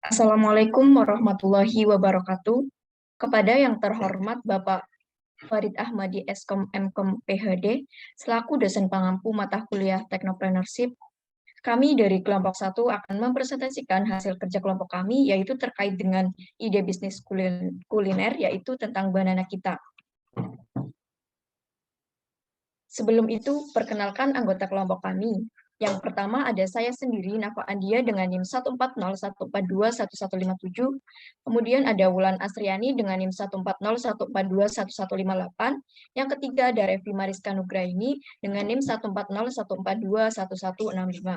Assalamualaikum warahmatullahi wabarakatuh. Kepada yang terhormat Bapak Farid Ahmadi Eskom Mkom PhD, selaku dosen pengampu mata kuliah Technopreneurship, kami dari kelompok 1 akan mempresentasikan hasil kerja kelompok kami, yaitu terkait dengan ide bisnis kuliner, yaitu tentang banana kita. Sebelum itu, perkenalkan anggota kelompok kami. Yang pertama ada saya sendiri, Nafa Andia, dengan NIM 14014211157. Kemudian ada Wulan Asriani dengan NIM 140142158. Yang ketiga ada Revi Mariska Nugraini dengan NIM 14014211165.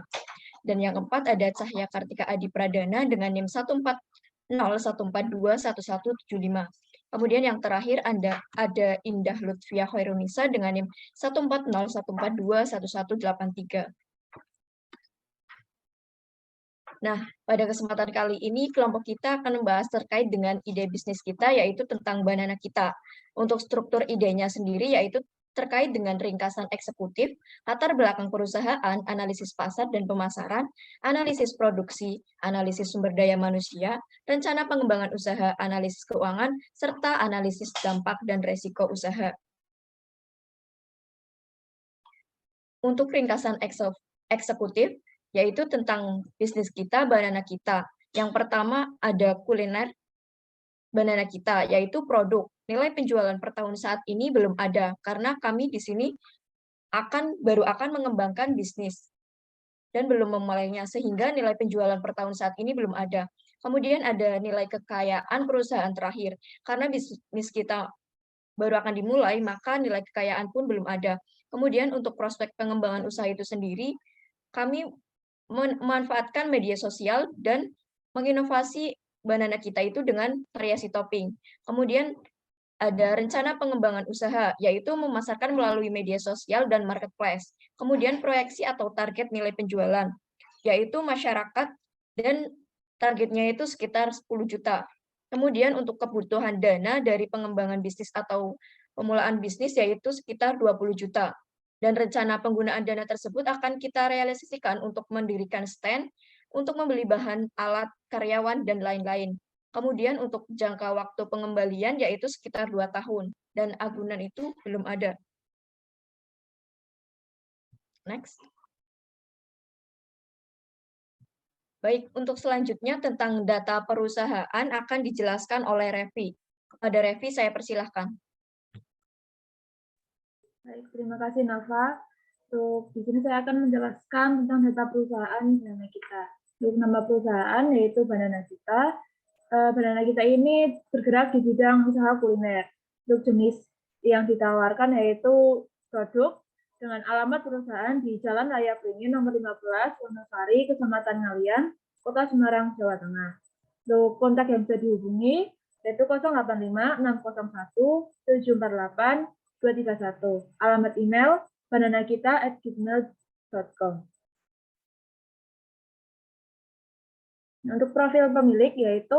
Dan yang keempat ada Cahya Kartika Adi Pradana dengan NIM 14014211175. Kemudian yang terakhir ada Indah Lutfia Khairunisa dengan NIM 14014211183. Nah, pada kesempatan kali ini kelompok kita akan membahas terkait dengan ide bisnis kita, yaitu tentang banana kita. Untuk struktur idenya sendiri yaitu terkait dengan ringkasan eksekutif, latar belakang perusahaan, analisis pasar dan pemasaran, analisis produksi, analisis sumber daya manusia, rencana pengembangan usaha, analisis keuangan, serta analisis dampak dan resiko usaha. Untuk ringkasan eksekutif, yaitu tentang bisnis kita, banana kita. Yang pertama ada kuliner banana kita, yaitu produk. Nilai penjualan per tahun saat ini belum ada, karena kami di sini baru akan mengembangkan bisnis dan belum memulainya, sehingga nilai penjualan per tahun saat ini belum ada. Kemudian ada nilai kekayaan perusahaan terakhir, karena bisnis kita baru akan dimulai, maka nilai kekayaan pun belum ada. Kemudian untuk prospek pengembangan usaha itu sendiri, kami memanfaatkan media sosial dan menginovasi banana kita itu dengan variasi topping. Kemudian ada rencana pengembangan usaha, yaitu memasarkan melalui media sosial dan marketplace. Kemudian proyeksi atau target nilai penjualan, yaitu masyarakat dan targetnya itu sekitar 10 juta. Kemudian untuk kebutuhan dana dari pengembangan bisnis atau pemulaan bisnis yaitu sekitar 20 juta. Dan rencana penggunaan dana tersebut akan kita realisasikan untuk mendirikan stand, untuk membeli bahan, alat, karyawan, dan lain-lain. Kemudian untuk jangka waktu pengembalian yaitu sekitar 2 tahun, dan agunan itu belum ada. Next. Baik, untuk selanjutnya tentang data perusahaan akan dijelaskan oleh Revi. Kepada Revi, saya persilahkan. Baik, terima kasih Nafa. Di sini saya akan menjelaskan tentang data perusahaan banana kita. Untuk nama perusahaan yaitu Banana Kita. Banana Kita ini bergerak di bidang usaha kuliner. Untuk jenis yang ditawarkan yaitu produk dengan alamat perusahaan di Jalan Raya Beringin nomor 15, Wonosari, Kecamatan Ngalian, Kota Semarang, Jawa Tengah. Untuk kontak yang bisa dihubungi yaitu 085 601 748 231. Alamat email bananakita@gmail.com. Untuk profil pemilik yaitu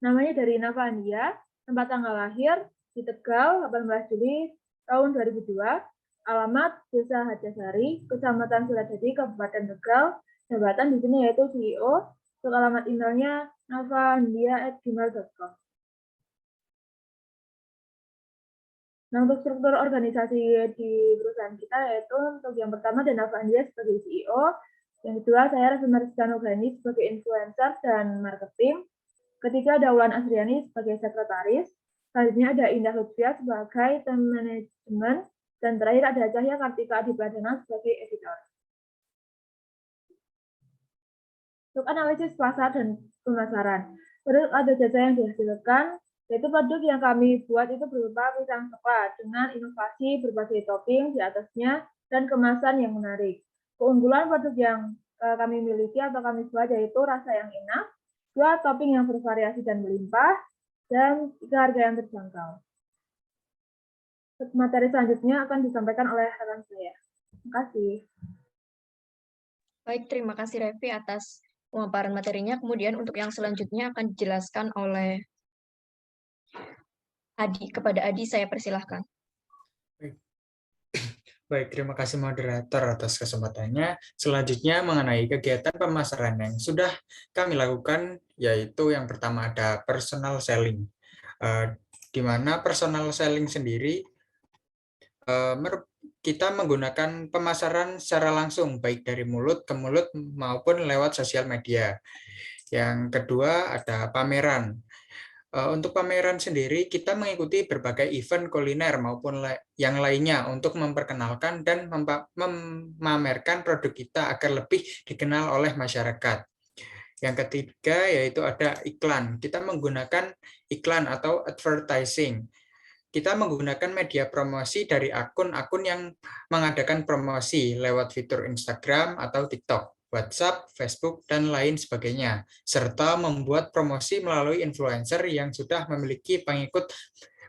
namanya dari Nafa Andia, tempat tanggal lahir di Tegal 18 Juli tahun 2002, alamat Desa Hajasari, Kecamatan Suradadi, Kabupaten Tegal, jabatan di sini yaitu CEO. Untuk alamat emailnya nafaandia@gmail.com. Nah, untuk struktur organisasi di perusahaan kita yaitu untuk yang pertama ada Nafa Andia sebagai CEO, yang kedua saya Revi Mariska Nugraini sebagai influencer dan marketing, ketiga ada Wulan Asriani sebagai sekretaris, selanjutnya ada Indah Lutfia sebagai tim manajemen, dan terakhir ada Cahya Kartika Adi Pradana sebagai editor. Untuk analisis pasar dan pemasaran, produk atau jasa yang dihasilkan yaitu produk yang kami buat itu berupa pisang coklat dengan inovasi berbagai topping di atasnya dan kemasan yang menarik. Keunggulan produk yang kami miliki atau kami buat yaitu rasa yang enak, 2 topping yang bervariasi dan melimpah, dan 3 harga yang terjangkau. Materi selanjutnya akan disampaikan oleh rekan saya. Terima kasih. Baik, terima kasih Revi atas pemaparan materinya. Kemudian untuk yang selanjutnya akan dijelaskan oleh Adi. Kepada Adi saya persilahkan. Baik, terima kasih moderator atas kesempatannya. Selanjutnya mengenai kegiatan pemasaran yang sudah kami lakukan, yaitu yang pertama ada personal selling. Di mana personal selling sendiri kita menggunakan pemasaran secara langsung, baik dari mulut ke mulut maupun lewat sosial media. Yang kedua ada pameran. Untuk pameran sendiri, kita mengikuti berbagai event kuliner maupun yang lainnya untuk memperkenalkan dan memamerkan produk kita agar lebih dikenal oleh masyarakat. Yang ketiga yaitu ada iklan. Kita menggunakan iklan atau advertising. Kita menggunakan media promosi dari akun-akun yang mengadakan promosi lewat fitur Instagram atau TikTok, WhatsApp, Facebook, dan lain sebagainya, serta membuat promosi melalui influencer yang sudah memiliki pengikut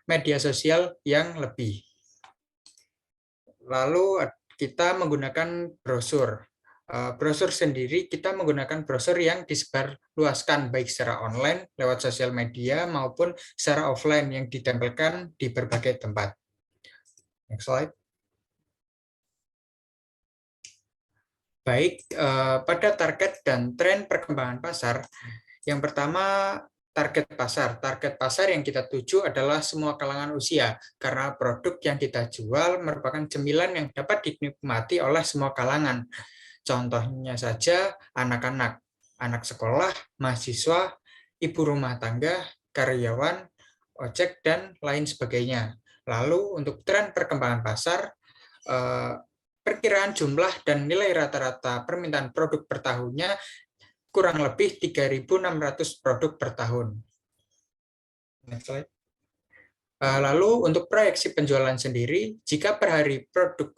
media sosial yang lebih. Lalu kita menggunakan brosur. Brosur sendiri kita menggunakan brosur yang disebarluaskan baik secara online lewat sosial media maupun secara offline yang ditempelkan di berbagai tempat. Next slide. Baik, pada target dan tren perkembangan pasar, yang pertama target pasar. Target pasar yang kita tuju adalah semua kalangan usia, karena produk yang kita jual merupakan cemilan yang dapat dinikmati oleh semua kalangan. Contohnya saja anak-anak, anak sekolah, mahasiswa, ibu rumah tangga, karyawan, ojek, dan lain sebagainya. Lalu untuk tren perkembangan pasar, perkiraan jumlah dan nilai rata-rata permintaan produk per tahunnya kurang lebih 3.600 produk per tahun. Next slide. Lalu untuk proyeksi penjualan sendiri, jika per hari produk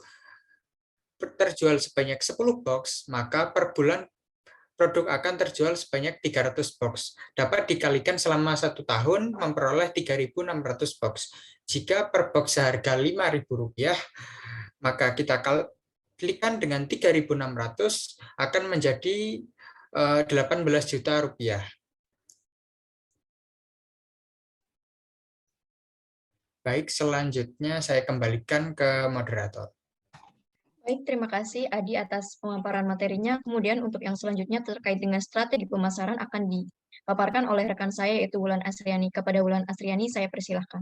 terjual sebanyak 10 box, maka per bulan produk akan terjual sebanyak 300 box. Dapat dikalikan selama 1 tahun memperoleh 3.600 box. Jika per box seharga Rp5.000, maka kita kalikan dengan 3.600 akan menjadi 18 juta rupiah. Baik, selanjutnya saya kembalikan ke moderator. Baik, terima kasih Adi atas pemaparan materinya. Kemudian untuk yang selanjutnya terkait dengan strategi pemasaran akan dipaparkan oleh rekan saya yaitu Wulan Asriani. Kepada Wulan Asriani saya persilahkan.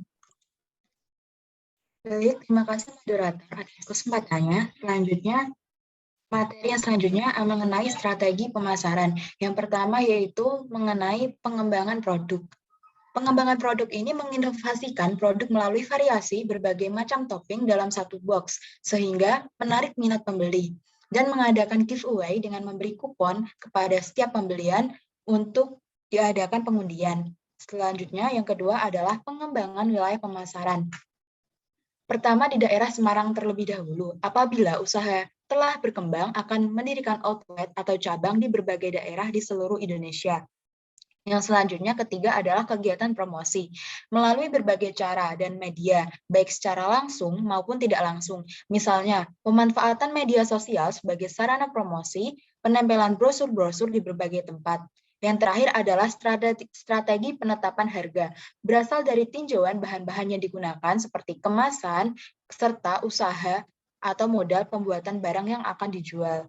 Baik, terima kasih moderator atas kesempatannya. Materi yang selanjutnya mengenai strategi pemasaran. Yang pertama yaitu mengenai pengembangan produk. Pengembangan produk ini menginovasikan produk melalui variasi berbagai macam topping dalam satu box, sehingga menarik minat pembeli, dan mengadakan giveaway dengan memberi kupon kepada setiap pembelian untuk diadakan pengundian. Selanjutnya, yang kedua adalah pengembangan wilayah pemasaran. Pertama, di daerah Semarang terlebih dahulu. Apabila usaha telah berkembang, akan mendirikan outlet atau cabang di berbagai daerah di seluruh Indonesia. Yang selanjutnya ketiga adalah kegiatan promosi melalui berbagai cara dan media, baik secara langsung maupun tidak langsung. Misalnya, pemanfaatan media sosial sebagai sarana promosi, penempelan brosur-brosur di berbagai tempat. Yang terakhir adalah strategi penetapan harga, berasal dari tinjauan bahan-bahan yang digunakan seperti kemasan, serta usaha atau modal pembuatan barang yang akan dijual.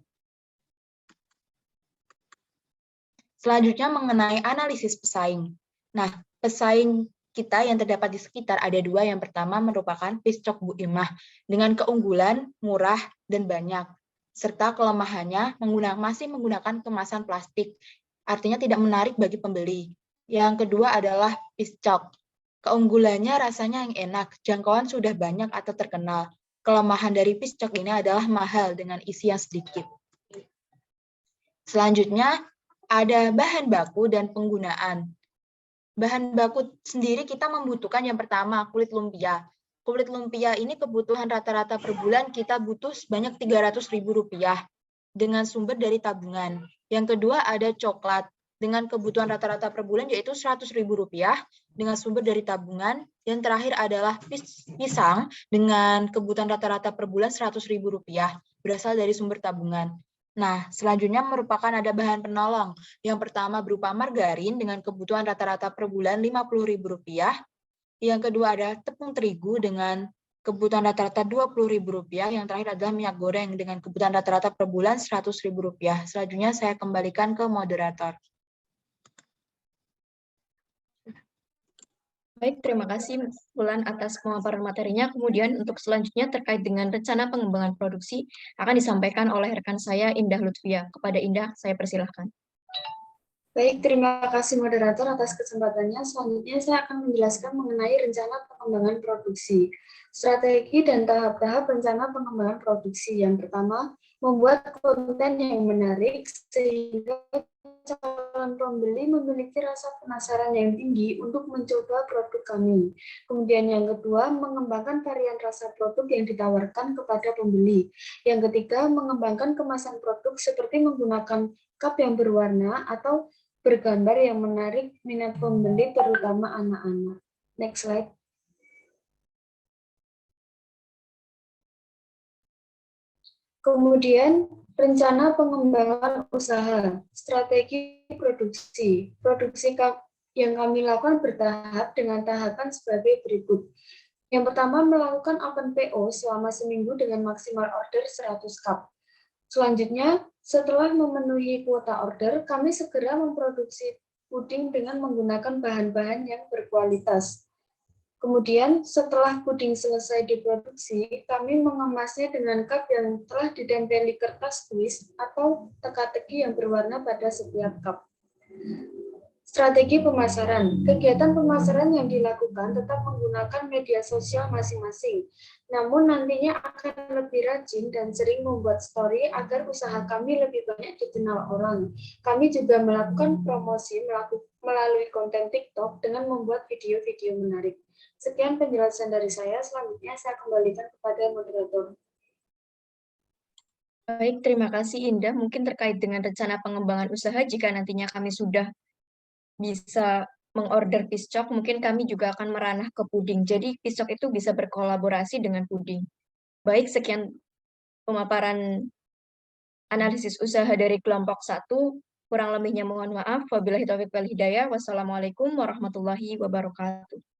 Selanjutnya mengenai analisis pesaing. Nah, pesaing kita yang terdapat di sekitar ada dua. Yang pertama merupakan Piscok Bu Imah dengan keunggulan murah dan banyak, serta kelemahannya masih menggunakan kemasan plastik, artinya tidak menarik bagi pembeli. Yang kedua adalah Piscok. Keunggulannya rasanya yang enak, jangkauan sudah banyak atau terkenal. Kelemahan dari Piscok ini adalah mahal dengan isi yang sedikit. Selanjutnya, ada bahan baku dan penggunaan. Bahan baku sendiri kita membutuhkan yang pertama kulit lumpia. Kulit lumpia ini kebutuhan rata-rata per bulan kita butuh sebanyak Rp300.000 dengan sumber dari tabungan. Yang kedua ada coklat dengan kebutuhan rata-rata per bulan yaitu Rp100.000 dengan sumber dari tabungan. Yang terakhir adalah pisang dengan kebutuhan rata-rata per bulan Rp100.000 berasal dari sumber tabungan. Nah, selanjutnya merupakan ada bahan penolong. Yang pertama berupa margarin dengan kebutuhan rata-rata per bulan Rp50.000. Yang kedua ada tepung terigu dengan kebutuhan rata-rata Rp20.000, yang terakhir adalah minyak goreng dengan kebutuhan rata-rata per bulan Rp100.000. Selanjutnya saya kembalikan ke moderator. Baik, terima kasih Wulan atas pemaparan materinya. Kemudian untuk selanjutnya terkait dengan rencana pengembangan produksi akan disampaikan oleh rekan saya Indah Lutfia. Kepada Indah, saya persilahkan. Baik, terima kasih moderator atas kesempatannya. Selanjutnya saya akan menjelaskan mengenai rencana pengembangan produksi. Strategi dan tahap-tahap rencana pengembangan produksi. Yang pertama, membuat konten yang menarik sehingga calon pembeli memiliki rasa penasaran yang tinggi untuk mencoba produk kami. Kemudian yang kedua, mengembangkan varian rasa produk yang ditawarkan kepada pembeli. Yang ketiga, mengembangkan kemasan produk seperti menggunakan cup yang berwarna atau bergambar yang menarik minat pembeli, terutama anak-anak. Next slide. Kemudian, rencana pengembangan usaha, strategi produksi. Produksi yang kami lakukan bertahap dengan tahapan sebagai berikut. Yang pertama, melakukan open PO selama seminggu dengan maksimal order 100 cup. Selanjutnya, setelah memenuhi kuota order, kami segera memproduksi puding dengan menggunakan bahan-bahan yang berkualitas. Kemudian, setelah puding selesai diproduksi, kami mengemasnya dengan cup yang telah ditempeli kertas kuis atau teka-teki yang berwarna pada setiap cup. Strategi pemasaran. Kegiatan pemasaran yang dilakukan tetap menggunakan media sosial masing-masing. Namun nantinya akan lebih rajin dan sering membuat story agar usaha kami lebih banyak dikenal orang. Kami juga melakukan promosi melalui konten TikTok dengan membuat video-video menarik. Sekian penjelasan dari saya. Selanjutnya saya kembalikan kepada moderator. Baik, terima kasih Indah. Mungkin terkait dengan rencana pengembangan usaha, jika nantinya kami sudah bisa mengorder piscok, mungkin kami juga akan meranah ke puding. Jadi piscok itu bisa berkolaborasi dengan puding. Baik, sekian pemaparan analisis usaha dari kelompok 1. Kurang lebihnya mohon maaf. Wabillahi taufiq wal hidayah. Wassalamualaikum warahmatullahi wabarakatuh.